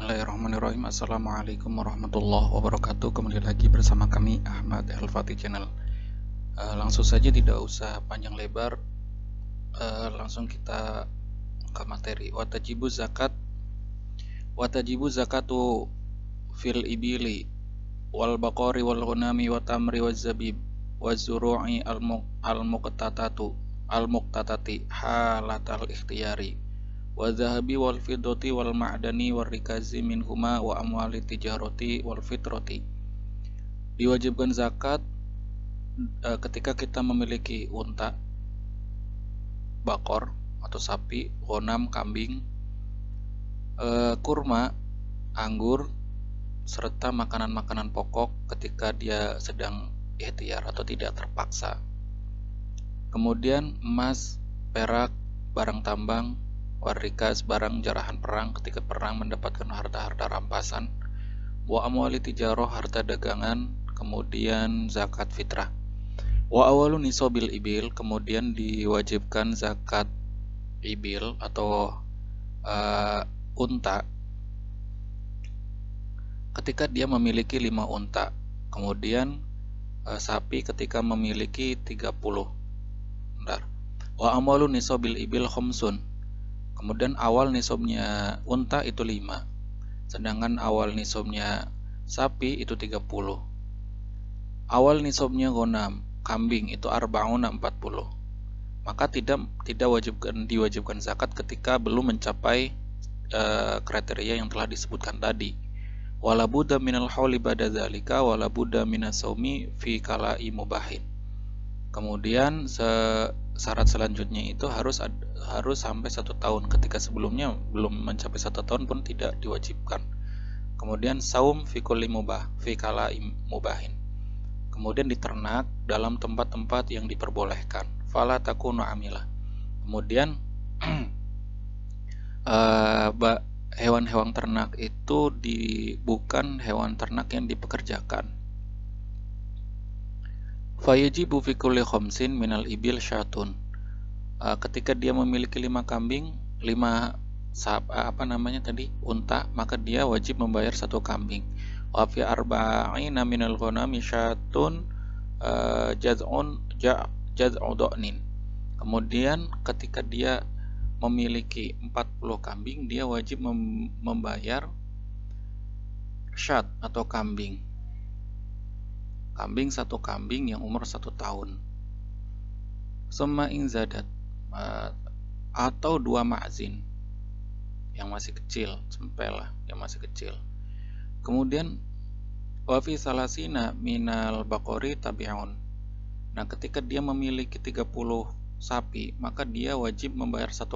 Bismillahirrahmanirrahim. Assalamualaikum warahmatullahi wabarakatuh. Kembali lagi bersama kami Ahmad El-Fatih Channel. Langsung saja, tidak usah panjang lebar, langsung kita ke materi. Watajibu zakatu fil ibili wal baqari wal ghanami wa tamri waz zabib waz zuru'i al-muqtatati halatal ikhtiyari wa dhahabi wal fiddati wal ma'dani wal rikazi minhuma wa amwali tijarati wal fitrati. Diwajibkan zakat ketika kita memiliki unta, bakor atau sapi, ghanam, kambing, kurma, anggur, serta makanan-makanan pokok ketika dia sedang ikhtiar atau tidak terpaksa. Kemudian emas, perak, barang tambang, warikas, barang jarahan perang ketika perang mendapatkan harta-harta rampasan, wa amwali tijaroh, harta dagangan, kemudian zakat fitrah. Wa awalu nisabil ibil, kemudian diwajibkan zakat ibil atau unta ketika dia memiliki 5 unta, kemudian sapi ketika memiliki 30. Wa amwalu nisabil ibil khomsun, kemudian awal nisabnya unta itu 5, sedangkan awal nisabnya sapi itu 30. Awal nisabnya ghanam, kambing itu arba'una 40. Maka tidak diwajibkan zakat ketika belum mencapai kriteria yang telah disebutkan tadi. Wala budda minal hauli ba'da dzalika wala budda minas saumi fi kala'i mubahin. Kemudian syarat selanjutnya itu harus sampai 1 tahun. Ketika sebelumnya belum mencapai 1 tahun pun tidak diwajibkan. Kemudian saum fi kulli mubah fi kala'i mubahin. Kemudian diternak dalam tempat-tempat yang diperbolehkan. Fala takunu amilah. Kemudian hewan-hewan ternak itu bukan hewan ternak yang dipekerjakan. Fayajibu fi kulli khamsin minal ibil syatun. Ketika dia memiliki 5 kambing, 5 unta, maka dia wajib membayar 1 kambing. Wa fi arba'ina minal ghanami syatun jaz'u dha'nin. Kemudian ketika dia memiliki 40 kambing, dia wajib membayar syat atau kambing. Kambing 1 kambing yang umur 1 tahun. Summa in zadat, atau 2 ma'zin yang masih kecil, sempelah yang masih kecil. Kemudian wa fi salasina minal baqori tabi'un. Nah, ketika dia memiliki 30 sapi, maka dia wajib membayar 1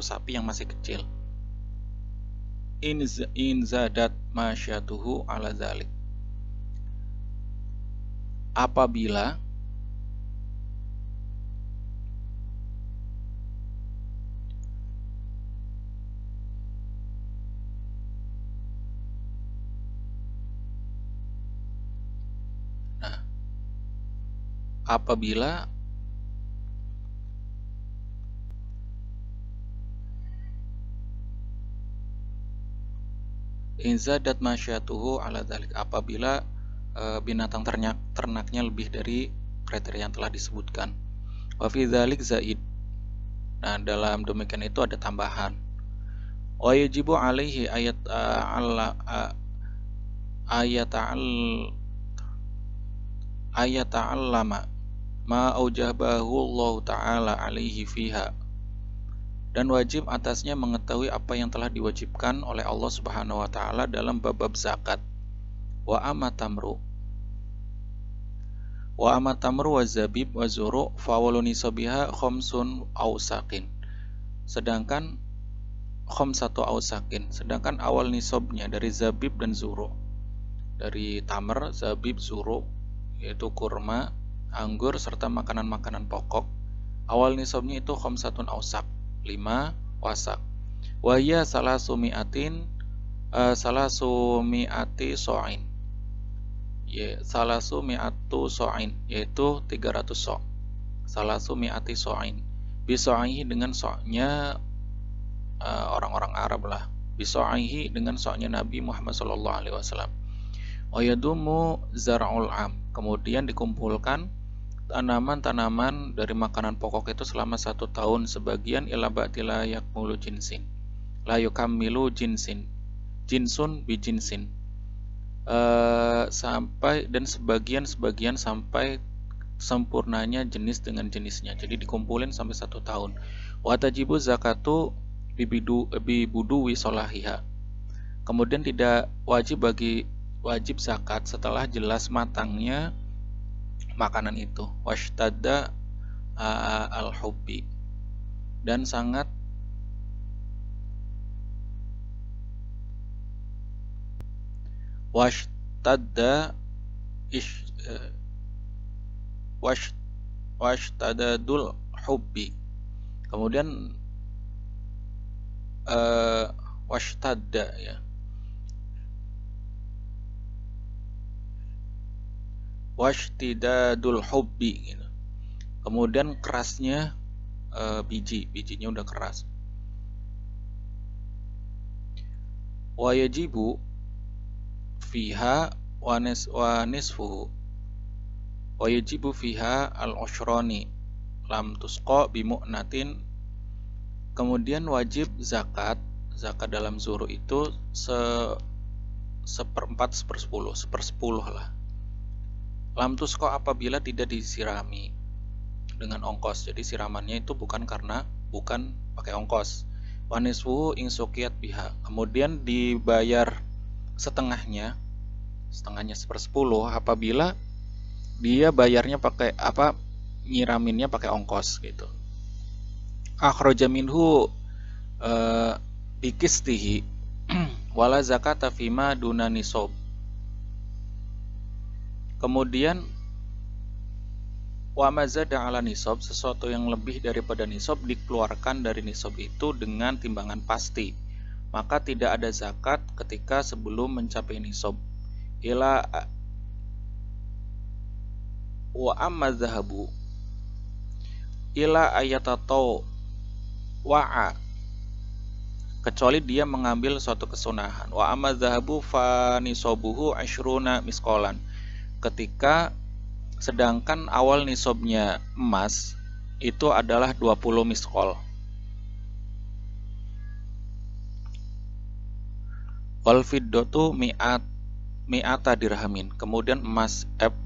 sapi yang masih kecil. In zadat masyatuhu ala zalik. Apabila inzadat masyatuhu ala dzalik, apabila binatang ternaknya lebih dari kriteria yang telah disebutkan. Wa fi dzalik zaid. Nah, dalam demikian itu ada tambahan. Wa yajibu alaihi ayata'allama ma aujabahu Allah ta'ala alaihi fiha. Dan wajib atasnya mengetahui apa yang telah diwajibkan oleh Allah Subhanahu wa taala dalam bab zakat. Wa amatamru wa zabib wa zuru fa waluni sabiha khamsun awsaqin. Sedangkan khamsatu awsaqin, sedangkan awal nisabnya dari zabib dan zuru. Dari tamr, zabib, zuru, yaitu kurma, anggur serta makanan-makanan pokok. Awal nisabnya itu khamsatun awsaq, 5 wasak. Wa hiya salasumi'ati so'in. Salasumi'atu so'in, yaitu 300 so'. Salasumi'ati so'in. Biso'ihi, dengan so'nya orang-orang Arab lah. biso'ihi dengan so'nya Nabi Muhammad sallallahu alaihi wasallam. Wa yadumu zar'ul am, kemudian dikumpulkan tanaman-tanaman dari makanan pokok itu selama 1 tahun, sebagian ila ba'tila yakmulu jinsin la yukammilu jinsun bi jinsin, sampai dan sebagian sampai sempurnanya jenis dengan jenisnya. Jadi dikumpulin sampai 1 tahun. Wa tajibu zakatu bibuduwi solahiha, kemudian tidak wajib zakat setelah jelas matangnya makanan itu. Washtadda al-hubbi, dan sangat washtadadul hubbi, kemudian washtadda ya, washtidadul hubbi gitu. Kemudian kerasnya bijinya udah keras. Wa yajibu fiha wa nisfuhu wa yajibu fiha al-ushrani lam tusqa bimu'natin, kemudian wajib zakat dalam zuhur itu seperempat, sepersepuluh lah. Lam tusqa apabila tidak disirami dengan ongkos, jadi siramannya itu bukan pakai ongkos. Wa nisfuhu ing suqiyat biha, kemudian dibayar setengahnya sepersepuluh apabila dia bayarnya pakai nyiraminnya pakai ongkos gitu. Akhraja minhu bikistihi wala zakata fima duna nisab, kemudian wa mazada ala nisab, sesuatu yang lebih daripada nisab dikeluarkan dari nisab itu dengan timbangan pasti, maka tidak ada zakat ketika sebelum mencapai nisab. Ila wa amma zahabu ila ayatatau wa'a, kecuali dia mengambil suatu kesunahan. Wa amma zahabu fa nisabuhu asyruna miskolan, ketika sedangkan awal nisabnya emas itu adalah 20 miskol. Wal fiddatu mi'ata dirhamin, kemudian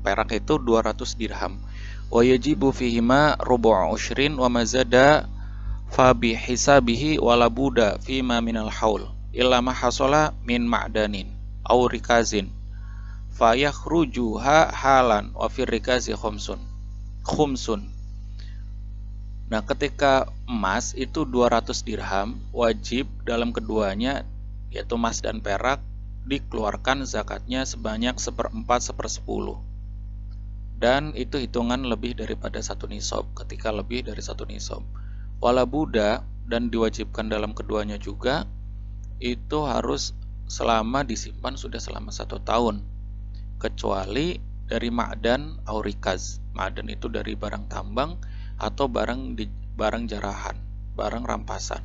perak itu 200 dirham. Wa yajibu fihima rubu'u ushrin wa mazada fa bihisabihi wala buda fima minal haul illa ma hasala min ma'danin aw rikazin fa yakhrujuha halan wa fir rikazi khumsun. Nah, ketika emas itu 200 dirham, wajib dalam keduanya yaitu emas dan perak dikeluarkan zakatnya sebanyak 1/4 1/10, dan itu hitungan lebih daripada 1 nisab, ketika lebih dari 1 nisab. Wala buda, dan diwajibkan dalam keduanya juga itu harus disimpan sudah selama 1 tahun, kecuali dari ma'dan au rikaz. Ma'dan itu dari barang tambang atau barang jarahan, barang rampasan,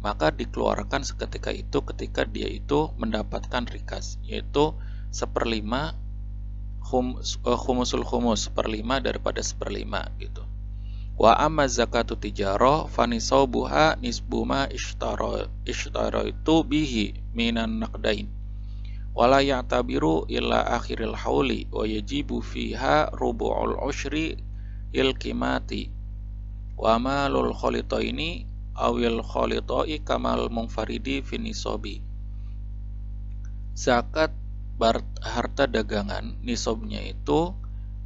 maka dikeluarkan seketika itu ketika dia itu mendapatkan rikaz, yaitu 1/5 khumusul khumus, 1/5 daripada 1/5 gitu. Wa amma zakatu tijarah fanisabuha nisbuma ishtara itu bihi minan naqdain wala ya'tabiru illa akhiril hauli wa yajibu fiha rubu'ul ushri il qimati wa malul khalitaini awil khalitai kamal munfaridi finisobi. Zakat harta dagangan nisabnya itu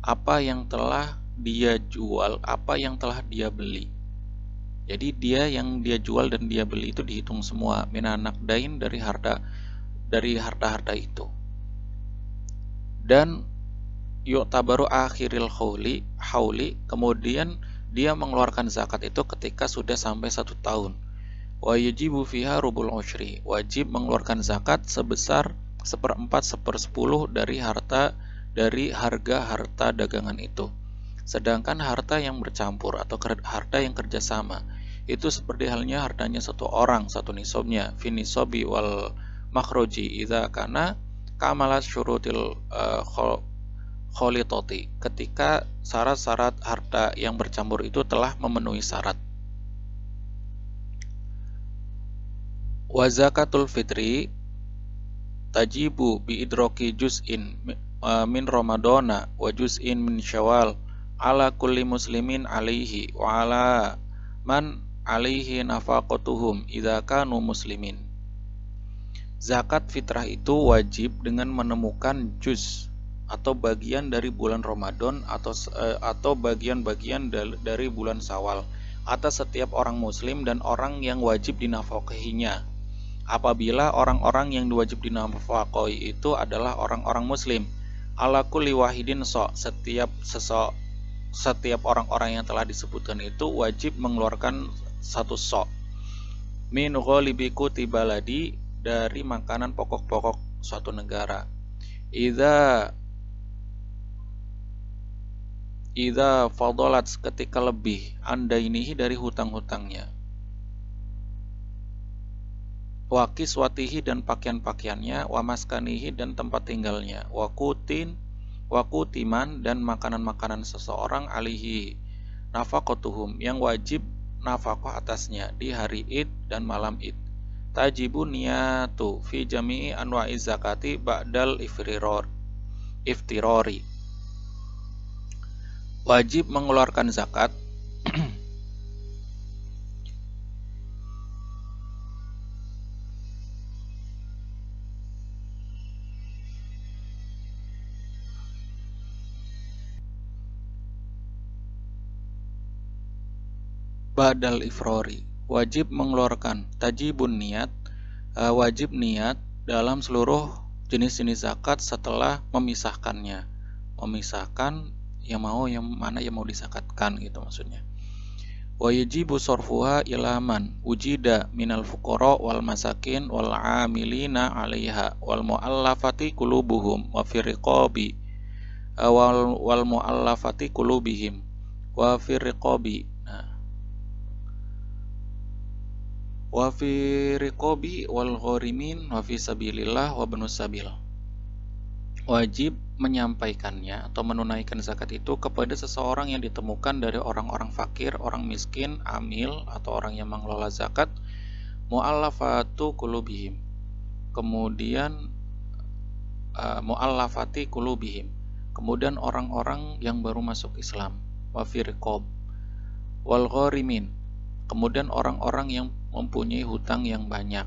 apa yang telah dia jual, apa yang telah dia beli. Jadi yang dia jual dan dia beli itu dihitung semua minan naqdain dari harta itu. Dan yu'tabaru akhiril hauli, kemudian dia mengeluarkan zakat itu ketika sudah sampai 1 tahun. Wa yajibu fiha rubul ushri, wajib mengeluarkan zakat sebesar 1/4 1/10 dari harga harta dagangan itu. Sedangkan harta yang bercampur atau harta yang kerjasama itu seperti halnya hartanya satu orang, satu nisabnya, fi nisabi wal makhroji idza kana kamalat syurutil kholitoti, ketika syarat-syarat harta yang bercampur itu telah memenuhi syarat. Wa zakatul fitri tajibu bi idroki juz'in min ramadana wa juz'in min syawal ala kulli muslimin alaihi wa ala man alaihi nafaqatuhum idza kanu muslimin. Zakat fitrah itu wajib dengan menemukan juz atau bagian dari bulan Ramadan atau bagian-bagian dari bulan Syawal atas setiap orang muslim dan orang yang wajib dinafkahinya. Apabila orang-orang yang wajib dinafkahi itu adalah orang-orang muslim, ala kulli wahidin setiap orang-orang yang telah disebutkan itu wajib mengeluarkan satu sok min ghalibi kutibaladi, dari makanan pokok-pokok suatu negara. Idza fadalat, ketika lebih, andainihi, dari hutang-hutangnya, wa kiswatihi, dan pakaian-pakaiannya, wa maskanihi, dan tempat tinggalnya, wa kutiman, dan makanan-makanan seseorang, alihi nafaqatuhum, yang wajib nafkah atasnya di hari Id dan malam Id. Tajibu niyatu fi jami'i anwa'iz zakati ba'dal iftirori. Wajib mengeluarkan zakat ba'dal ifrori. Wajib mengeluarkan tajibun niat, wajib niat dalam seluruh jenis-jenis zakat setelah memisahkannya. Memisahkan yang mana yang mau disakatkan gitu maksudnya. Wa yajibu sarfuha ila man wujida minal fuqara wal masakin wal amilina 'alaiha wal mu'allafati qulubuhum wa fi riqabi wal mu'allafati qulubihim wa fi riqabi wa fi riqabi wal gharimin wa fi sabilillah wa ibnus sabil. Wajib menyampaikannya atau menunaikan zakat itu kepada seseorang yang ditemukan dari orang-orang fakir, orang miskin, amil atau orang yang mengelola zakat, mu'allafatu qulubihim, kemudian mu'allafati qulubihim, kemudian orang-orang yang baru masuk Islam, wa fi riqab wal gharimin, kemudian orang-orang yang mempunyai hutang yang banyak.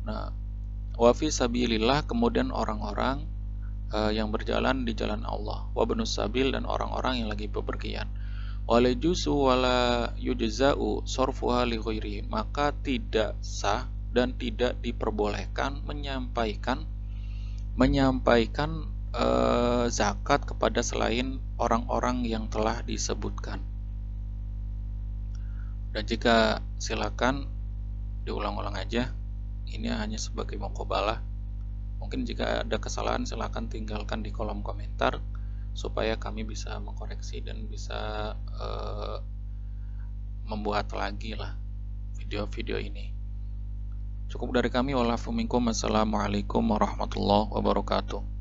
Nah, wa fi sabilillah, kemudian orang-orang yang berjalan di jalan Allah, wa ibnus sabil, dan orang-orang yang lagi bepergian. Wala juzu wala yujza'u sarfuha li ghairi, maka tidak sah dan tidak diperbolehkan menyampaikan zakat kepada selain orang-orang yang telah disebutkan. Dan jika silakan diulang-ulang aja, ini hanya sebagai muqabalah. Mungkin jika ada kesalahan silakan tinggalkan di kolom komentar supaya kami bisa mengkoreksi dan bisa membuat lagi lah video-video ini. Cukup dari kami. Wassalamualaikum warahmatullahi wabarakatuh.